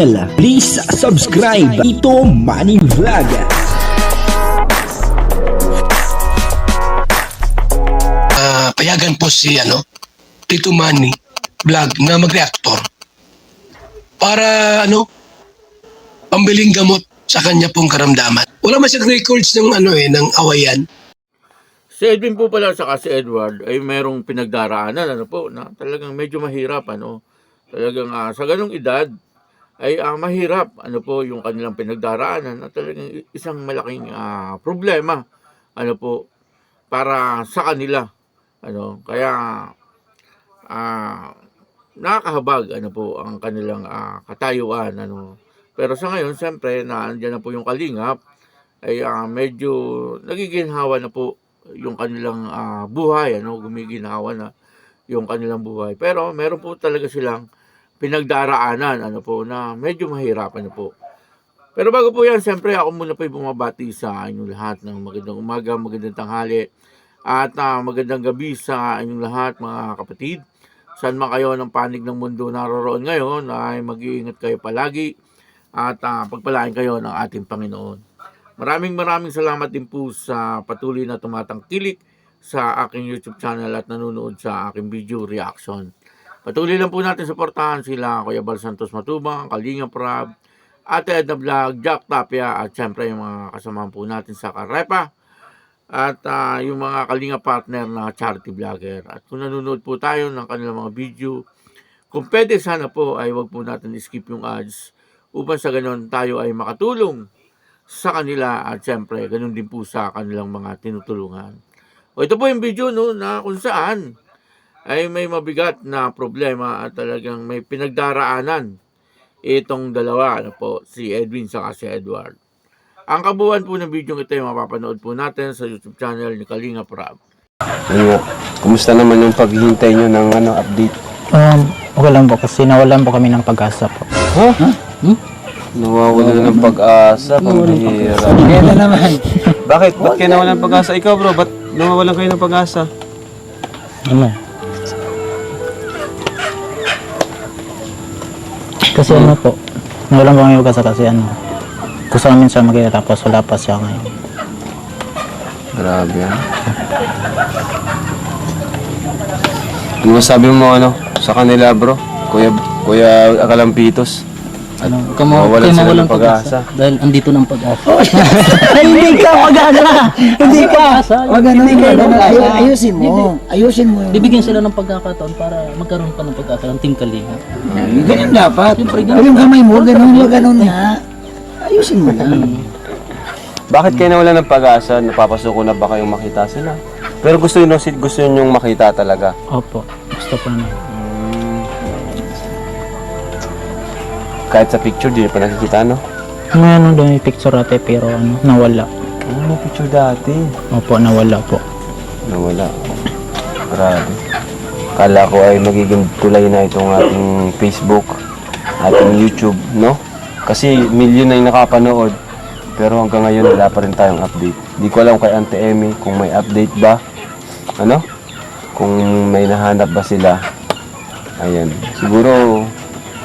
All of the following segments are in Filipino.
Please subscribe Ito Money Vlog. Payagan po si Tito Manny Vlog na mag-reactor para pambiling gamot sa kanya pong karamdaman. Wala man siyang records ng ng awayan. Si Edwin po pala saka si Edward ay merong pinagdaraanan na talagang medyo mahirap Talagang sa ganung edad ay mahirap yung kanilang pinagdaraanan na talagang isang malaking problema para sa kanila kaya nakakahabag ang kanilang katayuan pero sa ngayon siyempre nandiyan na po yung kalingap ay medyo nagiginhawa na po yung kanilang buhay gumiginhawa na yung kanilang buhay pero meron po talaga silang pinagdaraanan na medyo mahirapan po. Pero bago po yan, siyempre ako muna po bumabati sa inyong lahat ng magandang umaga, magandang tanghali at magandang gabi sa inyong lahat mga kapatid. Saan man kayo ng panig ng mundo naroroon ngayon ay mag-iingat kayo palagi at pagpalain kayo ng ating Panginoon. Maraming salamat din po sa patuloy na tumatangkilik sa aking YouTube channel at nanonood sa aking video reaction. Patuloy lang po natin suportahan sila Kuya Bal Santos Matubang, Kalinga Prab, Ate Edna Vlog, Jack Tapia at syempre yung mga kasamahan po natin sa Karepa at yung mga Kalinga partner na charity vlogger. At kung nanonood po tayo ng kanilang mga video, kung pwede sana po ay wag po natin skip yung ads upang sa ganun tayo ay makatulong sa kanila at syempre ganun din po sa kanilang mga tinutulungan. Ito po yung video na kung saan ay may mabigat na problema at talagang may pinagdaraanan itong dalawa si Edwin saka si Edward. Ang kabuuan po ng video ito ay mapapanood po natin sa YouTube channel ni Kalinga Prab. Kumusta naman yung paghihintay nyo ng update? Okay lang po kasi nawalan po kami ng pag-asa po. Nawawala ng pag-asa, pambihira. Yan na naman. Bakit? Ba't kayo nawalan ng pag-asa? Ikaw bro, ba't nawawalan kayo ng pag-asa? Kasi po, nawalan po kami ng pag-asa kasi gusto namin siya magkita tapos wala pa siya ngayon. Grabe yan. Ano masabi mo sa kanila bro? Kuya Akalampitos? Mawalan sila ng pag-asa. Dahil andito ng pag-asa. Hindi ka mag-asa! Hindi ka! Hindi ka! Ayusin mo. Bibigyan sila ng pagkakataon para magkaroon pa ng pag-asa ng Team Kalinga. Ganun dapat. Yung kamay mo, ganun nga. Ayusin mo lang. Bakit kayo nawalan ng pag-asa? Napapasuko na ba kayong makita sila? Pero gusto nyo makita talaga. Opo, gusto po namin. Kahit sa picture, di pa nakikita, May doon yung picture ate pero nawala. May picture dati. Opo, nawala po. Nawala. Grabe. Kala ko ay magiging tulay na itong ating Facebook, ating YouTube, Kasi milyon na yung nakapanood. Pero hanggang ngayon wala pa rin tayong update. Di ko alam kay Auntie Emmy kung may update ba. Kung may nahanap ba sila. Ayan. Siguro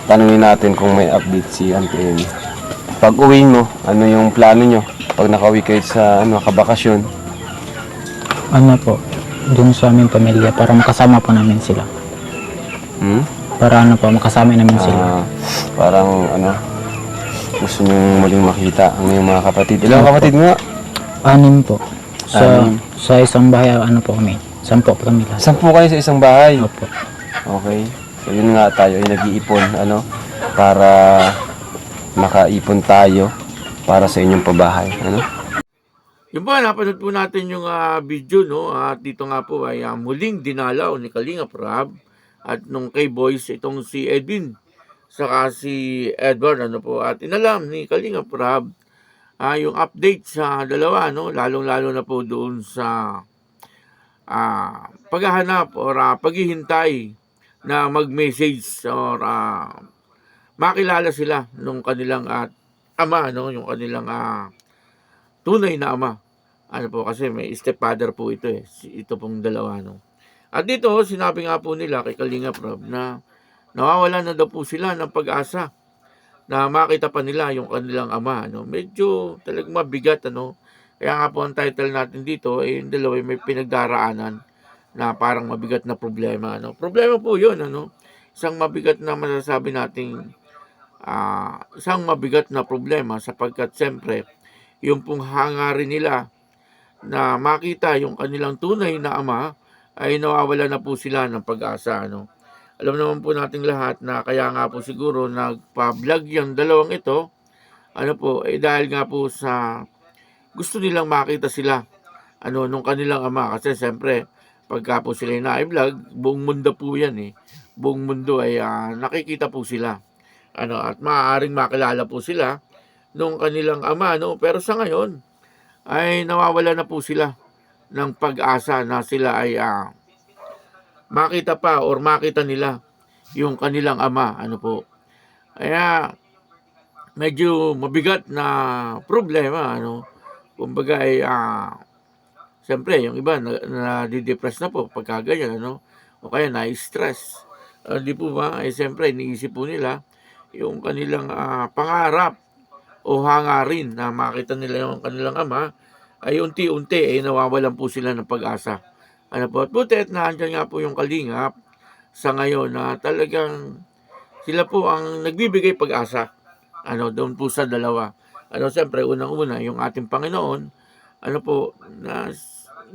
tanungin natin kung may update si Auntie Emmy. Pag uwi mo, ano yung plano nyo? Pag nakauwi kayo sa kabakasyon? Po, dun sa aming pamilya para makasama po namin sila. Para makasama namin sila. Parang gusto nyo muling makita ang iyong mga kapatid. Ilang kapatid nga? 6 po. Sa isang bahay, po kami. 10 po kami lahat. 10 kayo sa isang bahay? Opo. Okay. So yun nga tayo ay nag-iipon para makaipon tayo para sa inyong pabahay. Yun po, napanood po natin yung video at dito nga po ay muling dinalaw ni Kalinga Prab at nung kay boys itong si Edwin saka si Edward at inalam ni Kalinga Prab yung update sa dalawa lalong-lalo na po doon sa paghahanap or paghihintay na mag-message or makilala sila nung kanilang ama yung kanilang tunay na ama kasi may stepfather po ito pong dalawa at dito sinabi nga po nila kay Kalinga Prab na nawawalan na daw po sila ng pag-asa na makita pa nila yung kanilang ama, ano. Medyo talagang mabigat, ano. Kaya nga po ang title natin dito, yung dalawa may pinagdaraanan na parang mabigat na problema, ano. Problema po yun, ano. Isang mabigat na masasabi nating isang mabigat na problema sapagkat siyempre yung pong hangarin nila na makita yung kanilang tunay na ama ay nawawala na po sila ng pag-asa, ano. Alam naman po nating lahat na kaya nga po siguro nagpa-vlog yung dalawang ito, ano po, dahil nga po sa gusto nilang makita sila, ano, nung kanilang ama. Kasi siyempre, pagka po sila na-vlog, buong mundo po yan eh. Buong mundo ay nakikita po sila. Ano, at maaaring makilala po sila nung kanilang ama, no? Pero sa ngayon, ay nawawala na po sila ng pag-asa na sila ay makita pa or makita nila yung kanilang ama, ano po. Kaya medyo mabigat na problema, ano. Kumbaga ay siyempre yung iba na-depress na po pagka ganyan, ano. O kaya na-stress. Di po ba? Siyempre iniisip po nila yung kanilang pangarap o hangarin na makita nila yung kanilang ama ay unti-unti nawawalan po sila ng pag-asa. Ano po, at buti at nandiyan nga po yung Kalingap sa ngayon na talagang sila po ang nagbibigay pag-asa. Ano, doon po sa dalawa. Ano, siyempre, unang-una, yung ating Panginoon, ano po,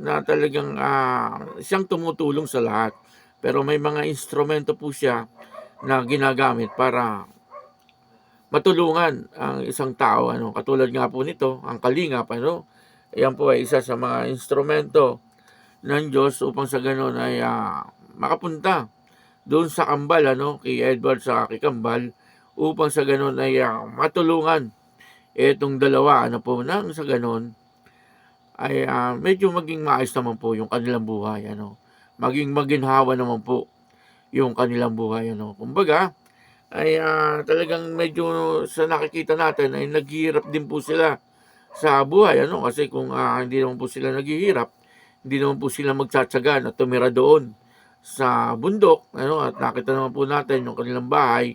na talagang siyang tumutulong sa lahat. Pero may mga instrumento po siya na ginagamit para matulungan ang isang tao, ano. Katulad nga po nito, ang Kalingap, ano. Ayan po ay isa sa mga instrumento ng Diyos upang sa ganon ay makapunta doon sa kambal, ano, kay Edward sa kay Kambal, upang sa ganon ay matulungan itong dalawa, ano po, nang sa ganon ay medyo maging maayos naman po yung kanilang buhay, ano. Maging maginhawa naman po yung kanilang buhay, ano. Kumbaga, ay talagang medyo sa nakikita natin ay naghihirap din po sila sa buhay, ano. Kasi kung hindi naman po sila naghihirap, hindi naman po sila magtsatsaga na tumira doon sa bundok, ano, at nakita naman po natin yung kanilang bahay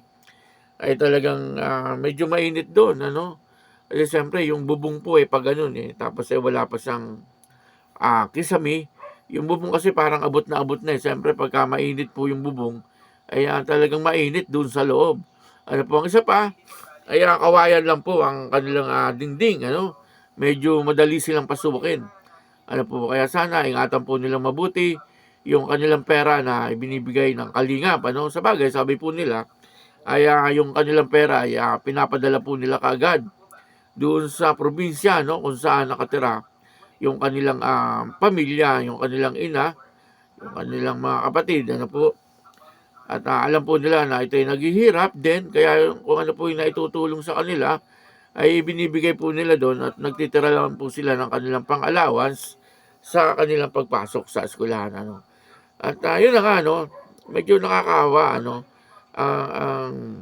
ay talagang medyo mainit doon, ano. Kasi siyempre yung bubong po pag ganun tapos wala pa siyang kisame. Yung bubong kasi parang abot na siyempre pagka mainit po yung bubong ay talagang mainit doon sa loob. Ano po, ang isa pa ay kawayan lang po ang kanilang dingding, ano. Medyo madali silang pasukin. Ano po, kaya sana ingatan po nilang mabuti yung kanilang pera na ibinibigay ng Kalingap, ano. Sa bagay, sabi po nila ay yung kanilang pera ay pinapadala po nila kaagad doon sa probinsya, no, kung saan nakatira yung kanilang pamilya, yung kanilang ina, yung kanilang mga kapatid, ano po. At alam po nila na ito ay naghihirap din, kaya kung ano po yung naitutulong sa kanila ay binibigay po nila doon at nagtitira lang po sila ng kanilang pang-allowance sa kanilang pagpasok sa eskwelahan, ano. At yun na nga, no, medyo nakakaawa, ano, ang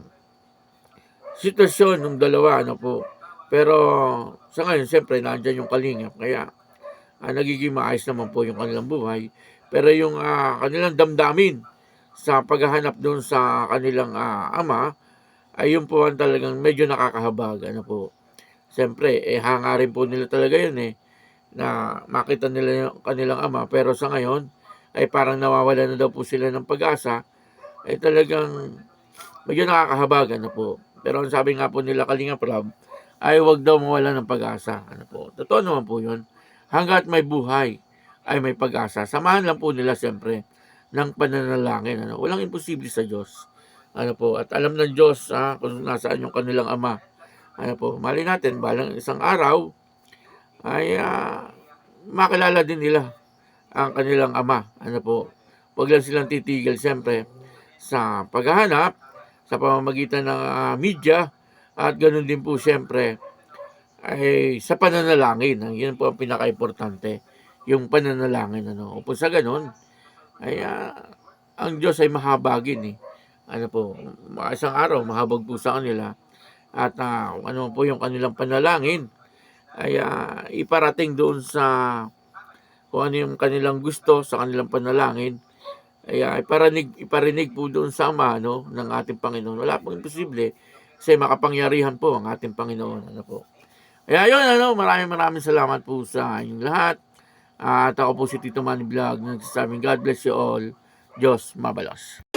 sitwasyon ng dalawa, ano po. Pero sa ngayon, siyempre, nandiyan yung Kalingap, kaya nagiging maayos naman po yung kanilang buhay. Pero yung kanilang damdamin sa paghahanap doon sa kanilang ama, ay yun po ang talagang medyo nakakahabag, ano po. Siyempre, hangarin po nila talaga yun na makita nila yung kanilang ama. Pero sa ngayon, ay parang nawawala na daw po sila ng pag-asa, ay talagang medyo nakakahabag, ano po. Pero ang sabi nga po nila Kalingap Rob, ay wag daw mawala ng pag-asa, ano po. Totoo naman po yun. Hanggat may buhay, ay may pag-asa. Samahan lang po nila siyempre ng pananalangin, ano. Walang imposible sa Diyos. Ano po, at alam ng Diyos kung nasaan yung kanilang ama. Ano po, mali natin, balang isang araw ay makilala din nila ang kanilang ama. Ano po, wag lang silang titigil siyempre sa paghahanap, sa pamamagitan ng media, at ganoon din po siyempre ay sa pananalangin. Yan po ang pinaka-importante, yung pananalangin, ano. Upang sa ganoon ay ang Diyos ay mahabagin ano po, isang araw mahabag po sa kanila at ano po yung kanilang panalangin ay iparating doon sa kung ano yung kanilang gusto sa kanilang panalangin ay iparinig po doon sa ama, no, ng ating Panginoon. Wala pong imposible Kasi makapangyarihan po ang ating Panginoon. Ano po. Kaya yun, maraming salamat po sa inyong lahat. At ako po si Tito Manny Vlog. Nagsasabing God bless you all. Diyos mabalos.